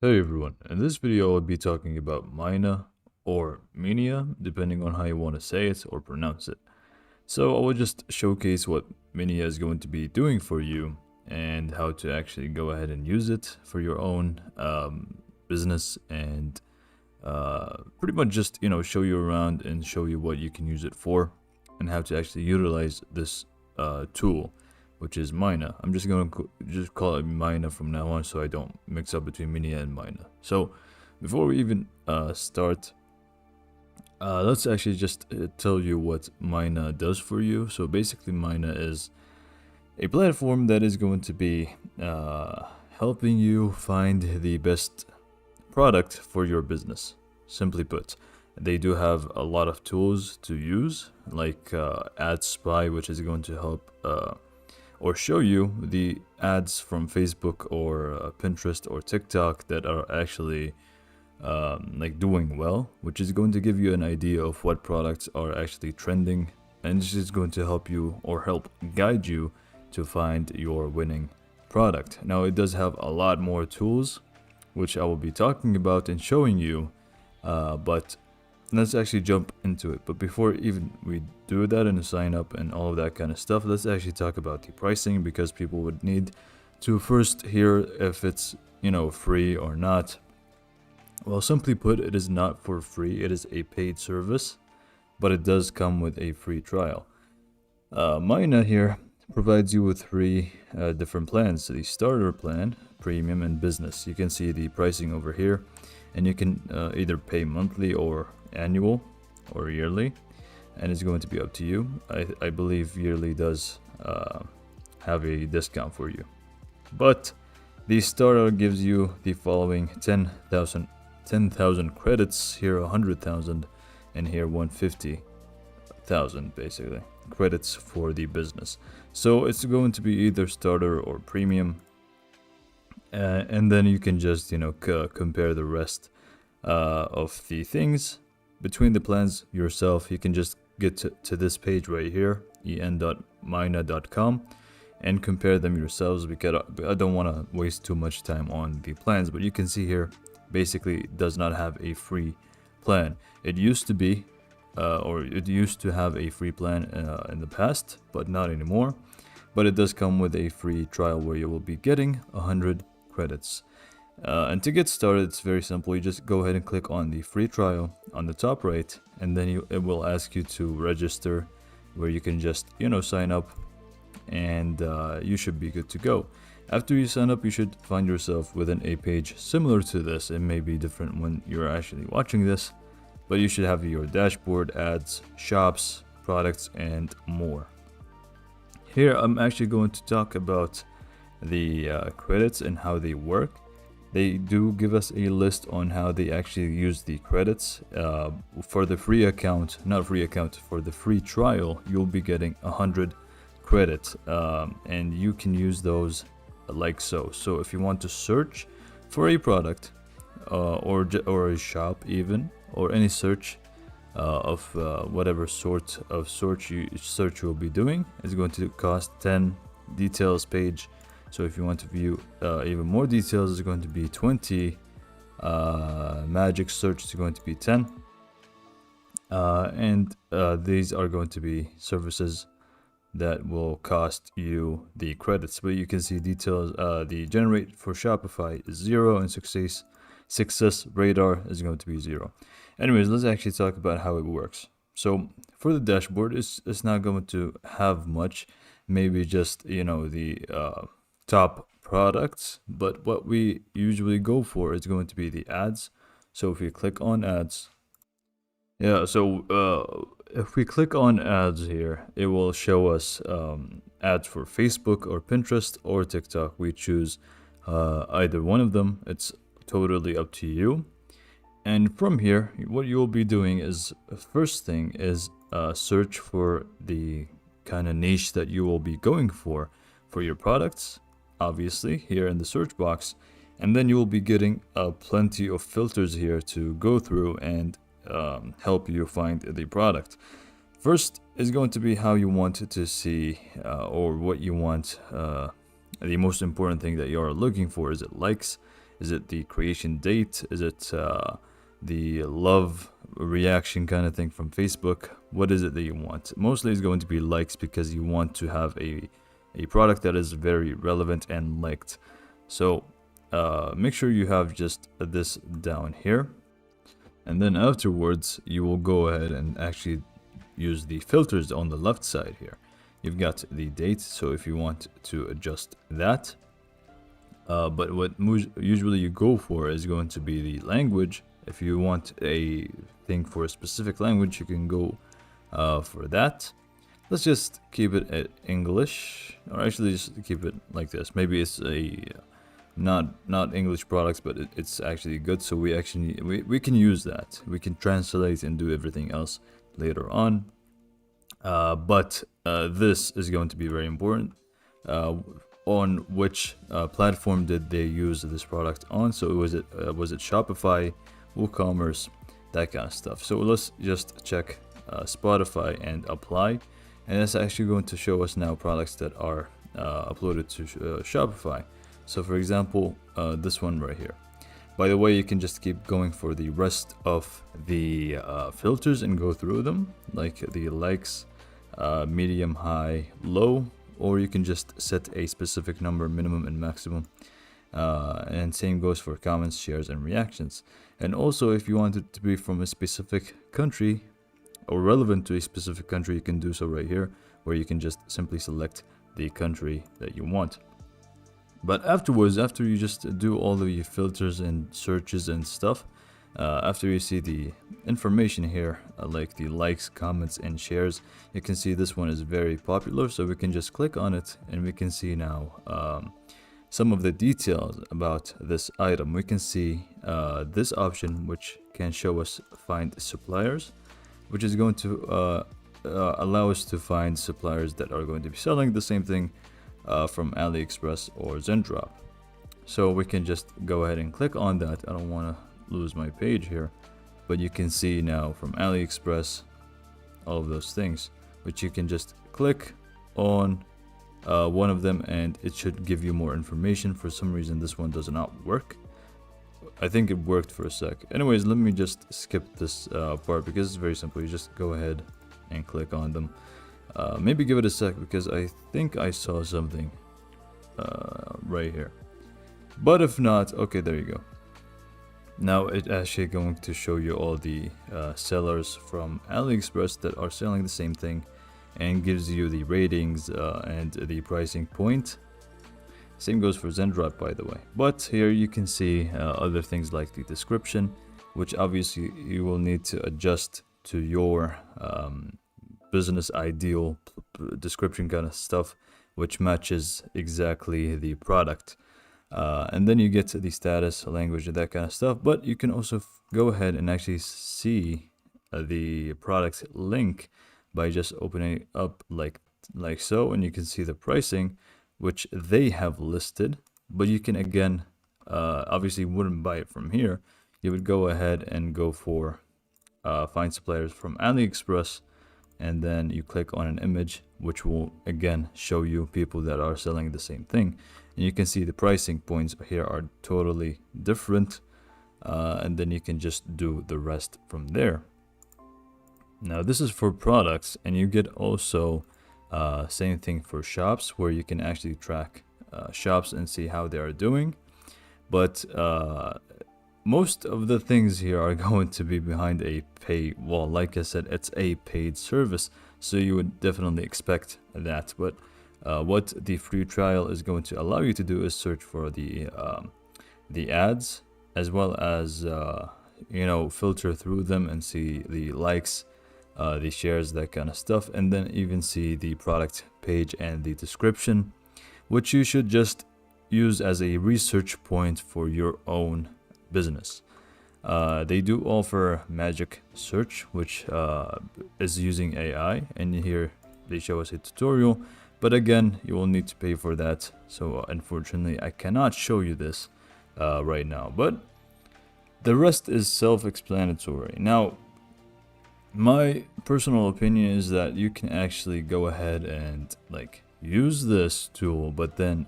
Hey everyone, in this video I'll be talking about Minea or Minea, depending on how you want to say it or pronounce it. So I will just showcase what Minea is going to be doing for you and how to actually go ahead and use it for your own business and pretty much just show you around and show you what you can use it for and how to actually utilize this tool, which is Minea. I'm just going to just call it Minea from now on so I don't mix up between Minea and Minea. So before we even start, let's actually just tell you what Minea does for you. So basically Minea is a platform that is going to be helping you find the best product for your business. Simply put, they do have a lot of tools to use, like AdSpy, which is going to help or show you the ads from Facebook or Pinterest or TikTok that are actually like doing well, which is going to give you an idea of what products are actually trending, and this is going to help you or help guide you to find your winning product. Now it does have a lot more tools which I will be talking about and showing you, but let's actually jump into it. But before even we do that and sign up and all of that kind of stuff, let's actually talk about the pricing, because people would need to first hear if it's free or not. Well, simply put, it is not for free. It is a paid service, but it does come with a free trial. Minea here provides you with three different plans: the starter plan, premium, and business. You can see the pricing over here, and you can either pay monthly or annual or yearly, and it's going to be up to you. I believe yearly does have a discount for you, but the starter gives you the following: 10,000 credits here, 100,000, and here 150,000 basically credits for the business. So it's going to be either starter or premium, and then you can just compare the rest of the things between the plans yourself. You can just get to this page right here, en.minea.com, and compare them yourselves, because I don't want to waste too much time on the plans. But you can see here, basically it does not have a free plan. It used to be or it used to have a free plan in the past, but not anymore. But it does come with a free trial where you will be getting 100 credits. And to get started, it's very simple. You just go ahead and click on the free trial on the top right, and then it will ask you to register, where you can just sign up, and you should be good to go. After you sign up, you should find yourself within a page similar to this. It may be different when you're actually watching this, but you should have your dashboard, ads, shops, products, and more. Here I'm actually going to talk about the credits and how they work. They do give us a list on how they actually use the credits. For the free account, not free account, for the free trial, you'll be getting 100 credits, and you can use those like so. So if you want to search for a product or a shop even, or any search of whatever sort of search you will be doing, is going to cost 10 details page. So if you want to view even more details, it's going to be 20. Magic search is going to be 10. And these are going to be services that will cost you the credits. But you can see details. The generate for Shopify is 0, and success radar is going to be 0. Anyways, let's actually talk about how it works. So for the dashboard, it's not going to have much, maybe just the top products, but what we usually go for is going to be the ads. So if we click on ads, if we click on ads here, it will show us ads for Facebook or Pinterest or TikTok. We choose either one of them. It's totally up to you. And from here, what you'll be doing is, first thing is search for the kind of niche that you will be going for your products, obviously here in the search box. And then you will be getting plenty of filters here to go through and help you find the product. First is going to be how you want to see or what you want. The most important thing that you are looking for, is it likes? Is it the creation date? Is it the love reaction kind of thing from Facebook? What is it that you want? Mostly it's going to be likes, because you want to have a product that is very relevant and liked. So make sure you have just this down here, and then afterwards you will go ahead and actually use the filters on the left side here. You've got the date, so if you want to adjust that, but what usually you go for is going to be the language. If you want a thing for a specific language, you can go for that. Let's just keep it at English, or actually just keep it like this. Maybe it's a not English products, but it's actually good, so we can use that. We can translate and do everything else later on. But this is going to be very important. On which platform did they use this product on? So was it Shopify, WooCommerce, that kind of stuff. So let's just check Spotify and apply, and it's actually going to show us now products that are uploaded to Shopify. So for example, this one right here. By the way, you can just keep going for the rest of the filters and go through them, like the likes, medium, high, low, or you can just set a specific number, minimum and maximum. And same goes for comments, shares, and reactions. And also, if you want it to be from a specific country or relevant to a specific country, you can do so right here, where you can just simply select the country that you want. But afterwards, after you just do all of your filters and searches and stuff, after you see the information here, like the likes, comments, and shares, you can see this one is very popular, so we can just click on it and we can see now some of the details about this item. We can see this option, which can show us find suppliers, which is going to allow us to find suppliers that are going to be selling the same thing from AliExpress or Zendrop. So we can just go ahead and click on that. I don't want to lose my page here, but you can see now from AliExpress all of those things, which you can just click on one of them and it should give you more information. For some reason this one does not work. I think it worked for a sec. Anyways, let me just skip this part because it's very simple. You just go ahead and click on them. Maybe give it a sec, because I think I saw something right here, but if not, okay, there you go. Now it's actually going to show you all the sellers from AliExpress that are selling the same thing, and gives you the ratings and the pricing point. Same goes for Zendrop, by the way. But here you can see other things like the description, which obviously you will need to adjust to your business ideal description kind of stuff, which matches exactly the product. And then you get to the status, language, and that kind of stuff. But you can also go ahead and actually see the product link by just opening it up like so, and you can see the pricing, which they have listed. But you can again, obviously wouldn't buy it from here. You would go ahead and go for find suppliers from AliExpress, and then you click on an image, which will again show you people that are selling the same thing. And you can see the pricing points here are totally different, and then you can just do the rest from there. Now this is for products, and you get also same thing for shops, where you can actually track shops and see how they are doing. But most of the things here are going to be behind a pay wall. Like I said, it's a paid service, so you would definitely expect that. But what the free trial is going to allow you to do is search for the ads, as well as filter through them and see the likes, the shares, that kind of stuff, and then even see the product page and the description, which you should just use as a research point for your own business. They do offer magic search, which is using AI, and here they show us a tutorial, but again you will need to pay for that. So unfortunately I cannot show you this right now, but the rest is self-explanatory. Now my personal opinion is that you can actually go ahead and use this tool, but then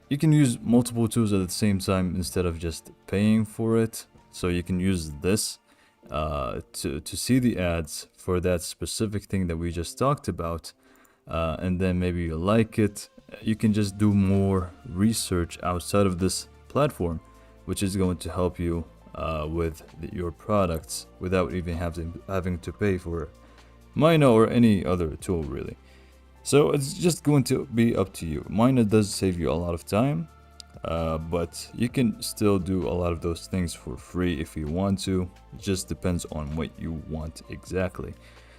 you can use multiple tools at the same time instead of just paying for it. So you can use this to see the ads for that specific thing that we just talked about, and then maybe you like it, you can just do more research outside of this platform, which is going to help you with your products without even having to pay for Minea or any other tool really. So it's just going to be up to you. Minea does save you a lot of time, but you can still do a lot of those things for free if you want to. It just depends on what you want exactly.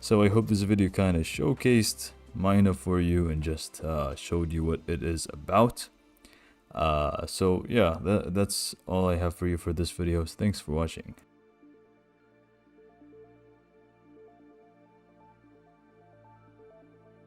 So I hope this video kind of showcased Minea for you and just showed you what it is about. So yeah, that's all I have for you for this video. Thanks for watching.